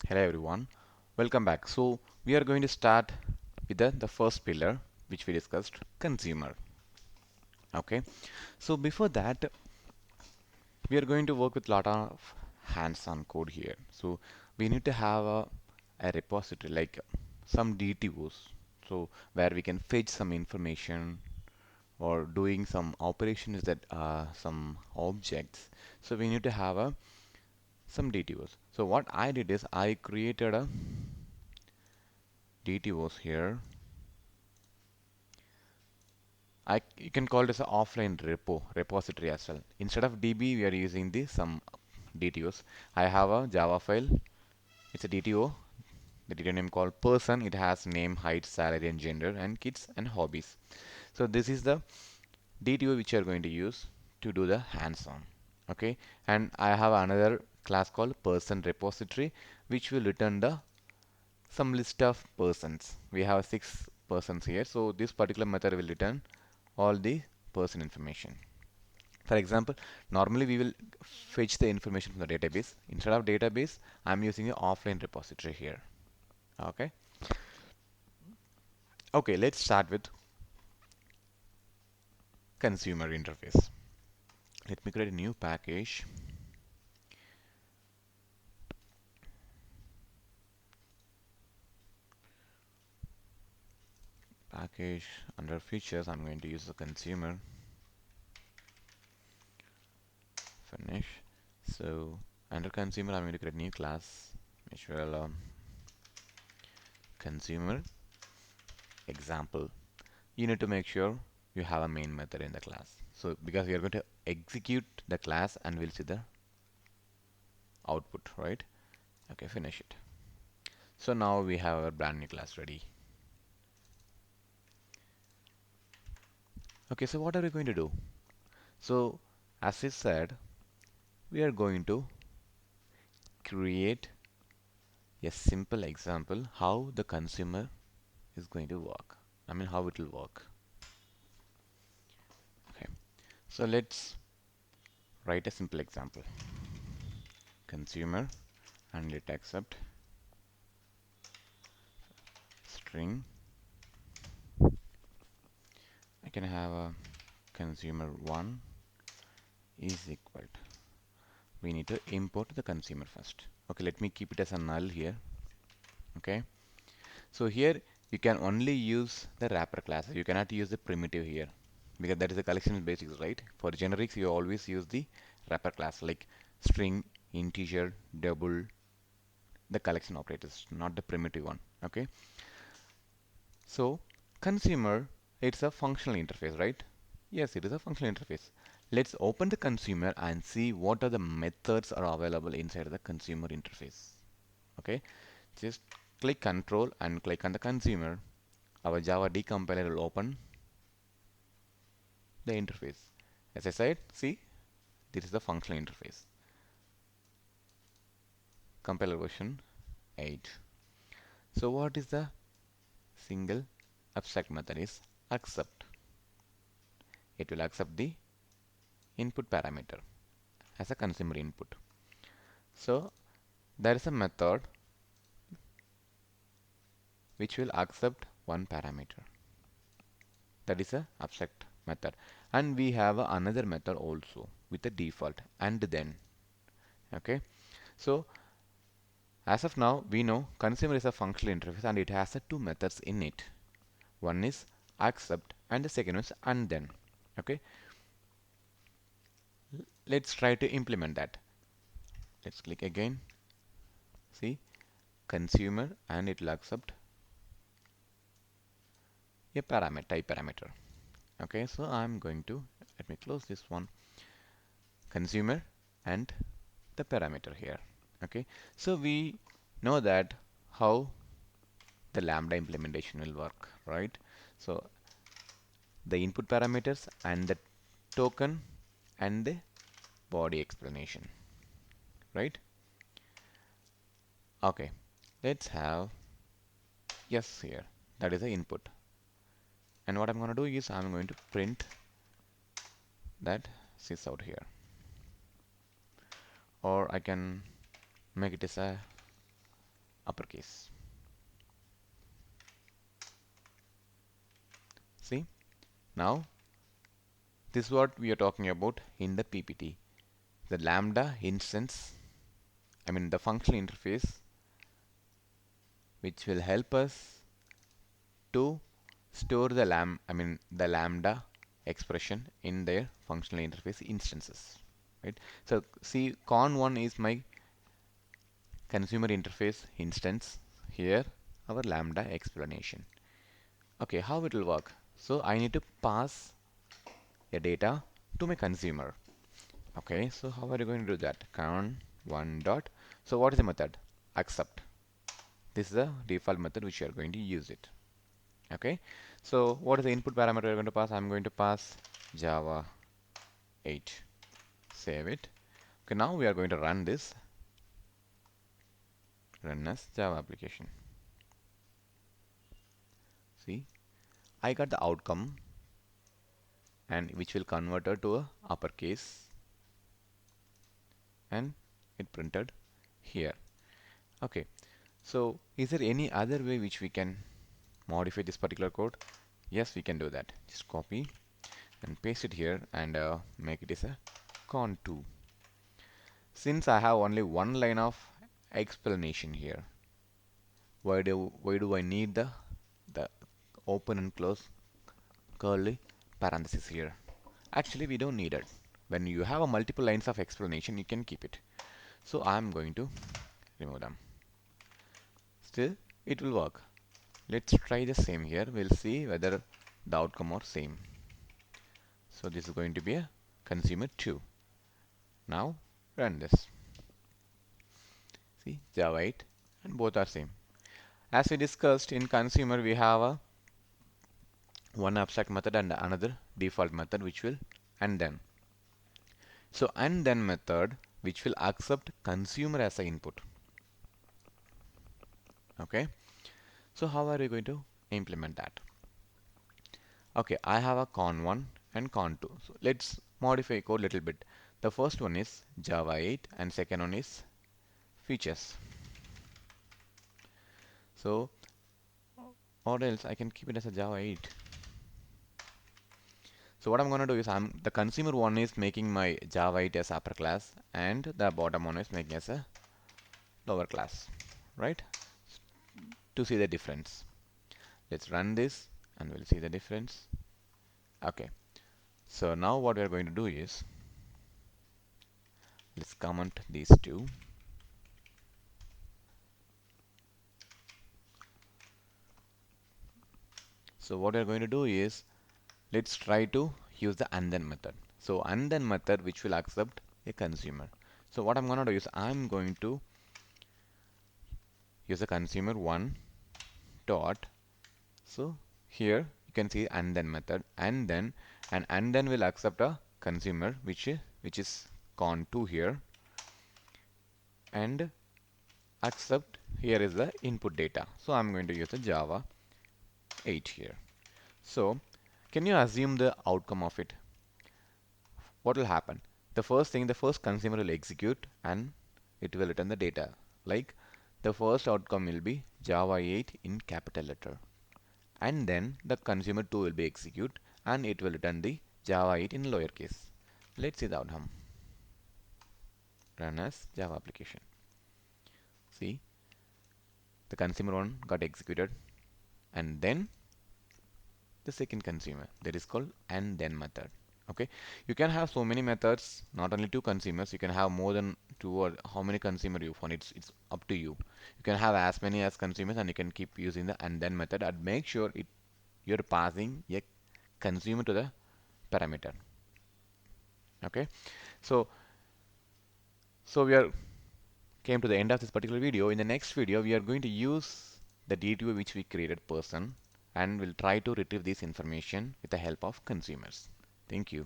Hello everyone, welcome back. So we are going to start with the first pillar which we discussed, consumer. Okay, so before that we are going to work with a lot of hands-on code here. So we need to have a repository like some DTOs, so where we can fetch some information or doing some operations that are some objects. So we need to have some DTOs. So what I did is I created a DTOs here. You can call this an offline repository as well. Instead of DB, we are using the some DTOs. I have a Java file. It's a DTO. The DTO name called person. It has name, height, salary, and gender, and kids and hobbies. So this is the DTO which you are going to use to do the hands-on. Okay, and I have another class called person repository, which will return the some list of persons. We have 6 persons here, so this particular method will return all the person information. For example, normally we will fetch the information from the database. Instead of database, I'm using an offline repository here. Okay. Okay, let's start with consumer interface. Let me create a new package. Package under features, I'm going to use the consumer. Finish. So under consumer, I'm going to create a new class, which will consumer example. You need to make sure you have a main method in the class. So because we are going to execute the class and we'll see the output, right? Okay, finish it. So now we have our brand new class ready. Okay, so what are we going to do? So as I said, we are going to create a simple example how the consumer is going to work. I mean how it will work. Okay, so let's write a simple example. Consumer and let accept string. I can have a consumer1 is equal to, we need to import the consumer first. Okay, let me keep it as a null here. Okay, so here you can only use the wrapper class. You cannot use the primitive here because that is the collection basics, right? For generics, you always use the wrapper class like string, integer, double, the collection operators, not the primitive one. Okay, so consumer, it's a functional interface, right? Yes, it is a functional interface. Let's open the consumer and see what are the methods are available inside the consumer interface. Okay, just click control and click on the consumer. Our Java decompiler will open the interface. As I said, see, this is the functional interface. Compiler version 8. So what is the single abstract method is accept. It will accept the input parameter as a consumer input. So there is a method which will accept one parameter. That is a abstract method. And we have another method also with the default and then. Okay. So as of now, we know consumer is a functional interface and it has two methods in it. One is accept and the second is and then. Okay. Let's try to implement that. Let's click again. See, consumer and it will accept a parameter, type parameter. Okay, so I'm going to let me close this one. Consumer and the parameter here. Okay, so we know that how the lambda implementation will work, right? So the input parameters and the token and the body explanation, right? Okay, let's have yes here. That is the input. And what I'm going to do is I'm going to print that sys out here. Or I can make it as a uppercase. See, now this is what we are talking about in the PPT. The Lambda instance, the functional interface, which will help us to store the Lambda expression in their functional interface instances, right? So see, con1 is my consumer interface instance. Here, our Lambda explanation. Okay, how it will work? So I need to pass a data to my consumer. Okay, so how are you going to do that? Con1 dot. So what is the method? Accept. This is the default method which you are going to use it. Okay, so what is the input parameter you're going to pass? I'm going to pass Java 8. Save it. Okay, now we are going to run this. Run as Java application. See, I got the outcome, and which will convert it to a uppercase, and it printed here. Okay, so is there any other way which we can modify this particular code? Yes, we can do that. Just copy and paste it here and make it as a con2. Since I have only one line of explanation here, why do I need the open and close curly parenthesis here? Actually, we don't need it. When you have a multiple lines of explanation, you can keep it. So I'm going to remove them. Still, it will work. Let's try the same here. We'll see whether the outcome are same. So this is going to be a consumer 2. Now run this. See, Java 8 and both are same. As we discussed, in consumer we have a one abstract method and another default method which will and then. So and then method which will accept consumer as an input. Okay. So how are you going to implement that? Okay, I have a con1 and con2. So let's modify code a little bit. The first one is Java 8 and second one is features. So or else I can keep it as a Java 8. So what I'm going to do is the consumer one is making my Java 8 as upper class and the bottom one is making as a lower class, right? To see the difference. Let's run this and we'll see the difference. Okay. So now what we're going to do is let's comment these two. So what we're going to do is let's try to use the and then method. So and then method which will accept a consumer. So what I'm going to do is I'm going to use a consumer one dot. So here you can see and then method and then will accept a consumer which is con2 here and accept here is the input data. So I'm going to use a Java 8 here. So can you assume the outcome of it? What will happen? The first consumer will execute and it will return the data. Like the first outcome will be Java 8 in capital letter. And then the consumer 2 will be execute and it will return the Java 8 in lowercase. Let's see the outcome. Run as Java application. See, the consumer one got executed and then the second consumer, that is called and then method. Okay, you can have so many methods, not only two consumers. You can have more than two, or how many consumer you want. It's up to you. You can have as many as consumers and you can keep using the and then method and make sure you're passing a consumer to the parameter. Okay, so we are came to the end of this particular video. In the next video, we are going to use the DTO which we created person and we'll try to retrieve this information with the help of consumers. Thank you.